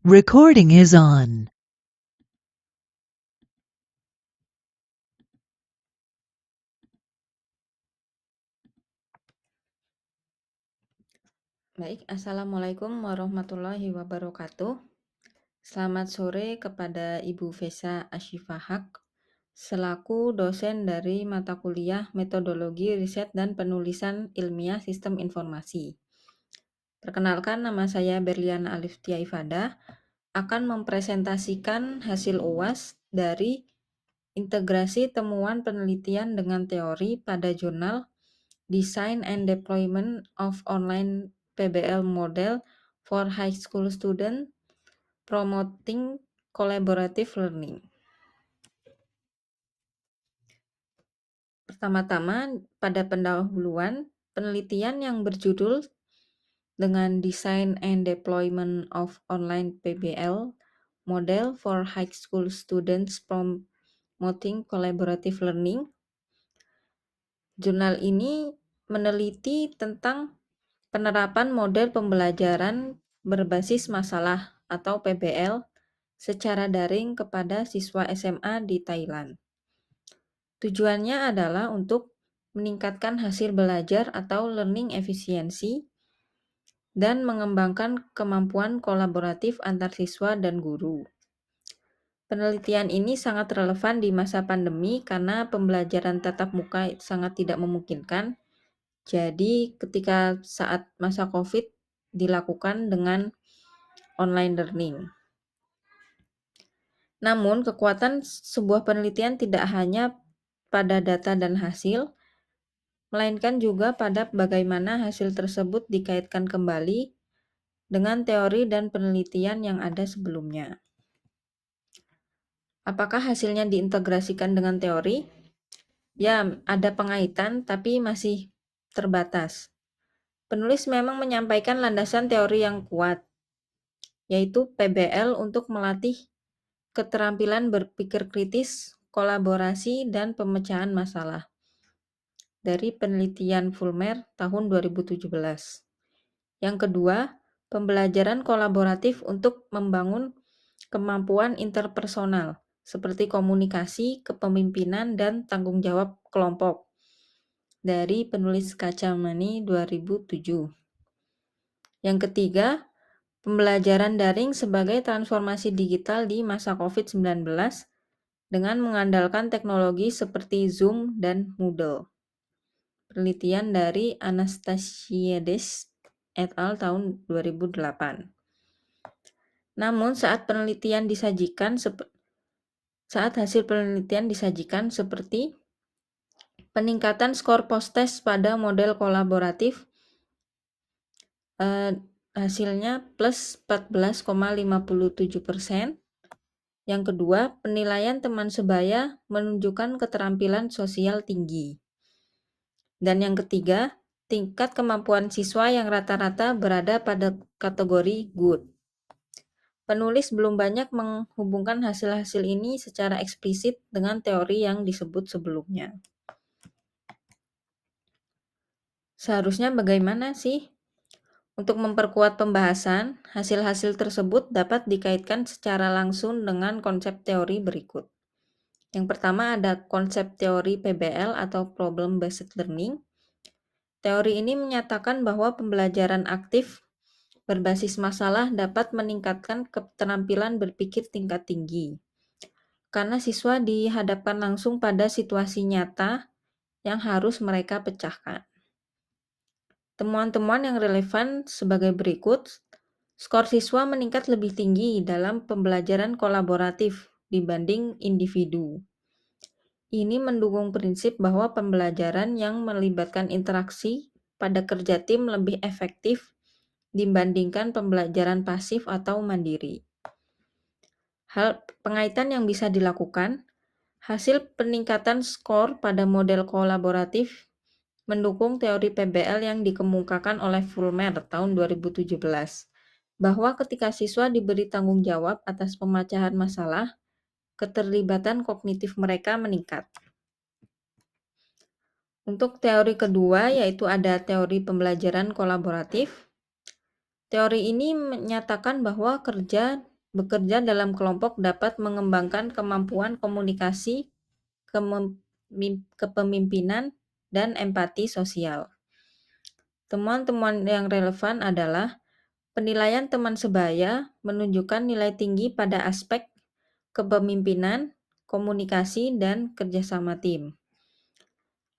Recording is on. Baik, Assalamualaikum warahmatullahi wabarakatuh. Selamat sore kepada Ibu Vesa Ashifahak, selaku dosen dari mata kuliah Metodologi Riset dan Penulisan Ilmiah Sistem Informasi. Perkenalkan, nama saya Berliana Aliftia Ifada, akan mempresentasikan hasil UAS dari integrasi temuan penelitian dengan teori pada jurnal Design and Deployment of Online PBL Model for High School Students Promoting Collaborative Learning. Pertama-tama, pada pendahuluan, penelitian yang berjudul dengan Design and Deployment of Online PBL Model for High School Students Promoting Collaborative Learning. Jurnal ini meneliti tentang penerapan model pembelajaran berbasis masalah atau PBL secara daring kepada siswa SMA di Thailand. Tujuannya adalah untuk meningkatkan hasil belajar atau learning efisiensi dan mengembangkan kemampuan kolaboratif antar siswa dan guru. Penelitian ini sangat relevan di masa pandemi karena pembelajaran tatap muka sangat tidak memungkinkan. Jadi ketika saat masa COVID dilakukan dengan online learning. Namun, kekuatan sebuah penelitian tidak hanya pada data dan hasil, melainkan juga pada bagaimana hasil tersebut dikaitkan kembali dengan teori dan penelitian yang ada sebelumnya. Apakah hasilnya diintegrasikan dengan teori? Ya, ada pengaitan, tapi masih terbatas. Penulis memang menyampaikan landasan teori yang kuat, yaitu PBL untuk melatih keterampilan berpikir kritis, kolaborasi, dan pemecahan masalah dari penelitian Fulmer tahun 2017. Yang kedua, pembelajaran kolaboratif untuk membangun kemampuan interpersonal seperti komunikasi, kepemimpinan, dan tanggung jawab kelompok dari penulis Kacamani 2007. Yang ketiga, pembelajaran daring sebagai transformasi digital di masa COVID-19 dengan mengandalkan teknologi seperti Zoom dan Moodle. Penelitian dari Anastasiades et al. Tahun 2008. Namun saat hasil penelitian disajikan seperti peningkatan skor post-test pada model kolaboratif, hasilnya plus 14,57%. Yang kedua, penilaian teman sebaya menunjukkan keterampilan sosial tinggi. Dan yang ketiga, tingkat kemampuan siswa yang rata-rata berada pada kategori good. Penulis belum banyak menghubungkan hasil-hasil ini secara eksplisit dengan teori yang disebut sebelumnya. Seharusnya bagaimana sih? Untuk memperkuat pembahasan, hasil-hasil tersebut dapat dikaitkan secara langsung dengan konsep teori berikut. Yang pertama ada konsep teori PBL atau Problem Based Learning. Teori ini menyatakan bahwa pembelajaran aktif berbasis masalah dapat meningkatkan keterampilan berpikir tingkat tinggi. Karena siswa dihadapkan langsung pada situasi nyata yang harus mereka pecahkan. Temuan-temuan yang relevan sebagai berikut. Skor siswa meningkat lebih tinggi dalam pembelajaran kolaboratif dibanding individu. Ini mendukung prinsip bahwa pembelajaran yang melibatkan interaksi pada kerja tim lebih efektif dibandingkan pembelajaran pasif atau mandiri. Hal pengaitan yang bisa dilakukan, hasil peningkatan skor pada model kolaboratif mendukung teori PBL yang dikemukakan oleh Fulmer tahun 2017, bahwa ketika siswa diberi tanggung jawab atas pemecahan masalah, keterlibatan kognitif mereka meningkat. Untuk teori kedua, yaitu ada teori pembelajaran kolaboratif. Teori ini menyatakan bahwa kerja Bekerja dalam kelompok dapat mengembangkan kemampuan komunikasi, kepemimpinan, dan empati sosial. Temuan-temuan yang relevan adalah penilaian teman sebaya menunjukkan nilai tinggi pada aspek kepemimpinan, komunikasi, dan kerjasama tim.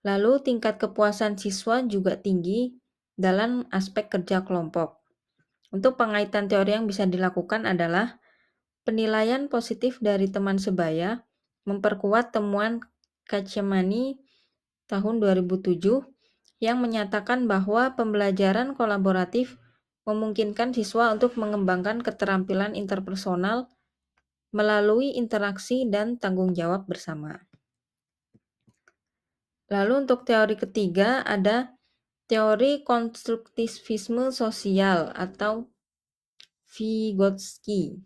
Lalu tingkat kepuasan siswa juga tinggi dalam aspek kerja kelompok. Untuk pengaitan teori yang bisa dilakukan adalah penilaian positif dari teman sebaya memperkuat temuan Kacemani tahun 2007 yang menyatakan bahwa pembelajaran kolaboratif memungkinkan siswa untuk mengembangkan keterampilan interpersonal melalui interaksi dan tanggung jawab bersama. Lalu untuk teori ketiga ada teori konstruktivisme sosial atau Vygotsky.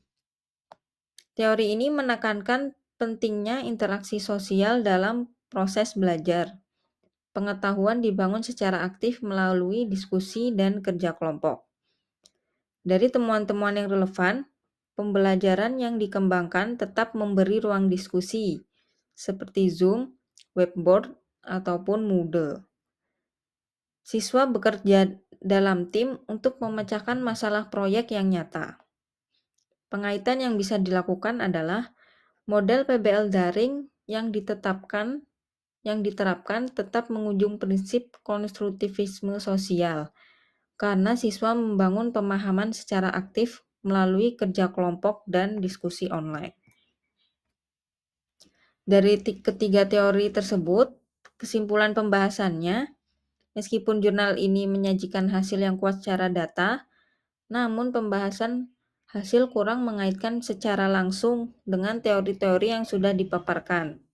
Teori ini menekankan pentingnya interaksi sosial dalam proses belajar. Pengetahuan dibangun secara aktif melalui diskusi dan kerja kelompok. Dari temuan-temuan yang relevan, pembelajaran yang dikembangkan tetap memberi ruang diskusi, seperti Zoom, Webboard, ataupun Moodle. Siswa bekerja dalam tim untuk memecahkan masalah proyek yang nyata. Pengaitan yang bisa dilakukan adalah model PBL daring yang diterapkan tetap mengunjung prinsip konstruktivisme sosial, karena siswa membangun pemahaman secara aktif melalui kerja kelompok dan diskusi online. Dari ketiga teori tersebut, kesimpulan pembahasannya, meskipun jurnal ini menyajikan hasil yang kuat secara data, namun pembahasan hasil kurang mengaitkan secara langsung dengan teori-teori yang sudah dipaparkan.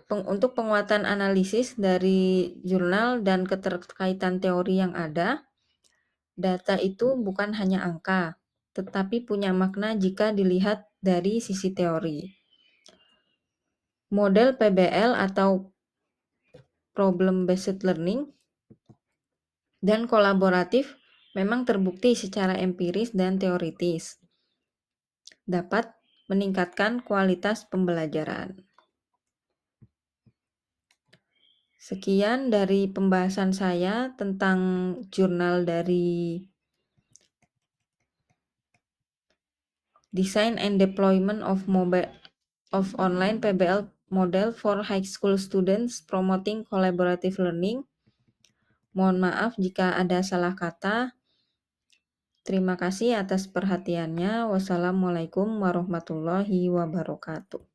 Untuk penguatan analisis dari jurnal dan keterkaitan teori yang ada, data itu bukan hanya angka, tetapi punya makna jika dilihat dari sisi teori. Model PBL atau Problem Based Learning dan kolaboratif memang terbukti secara empiris dan teoritis dapat meningkatkan kualitas pembelajaran. Sekian dari pembahasan saya tentang jurnal dari Design and Deployment of Online PBL Model for High School Students Promoting Collaborative Learning. Mohon maaf jika ada salah kata. Terima kasih atas perhatiannya. Wassalamualaikum warahmatullahi wabarakatuh.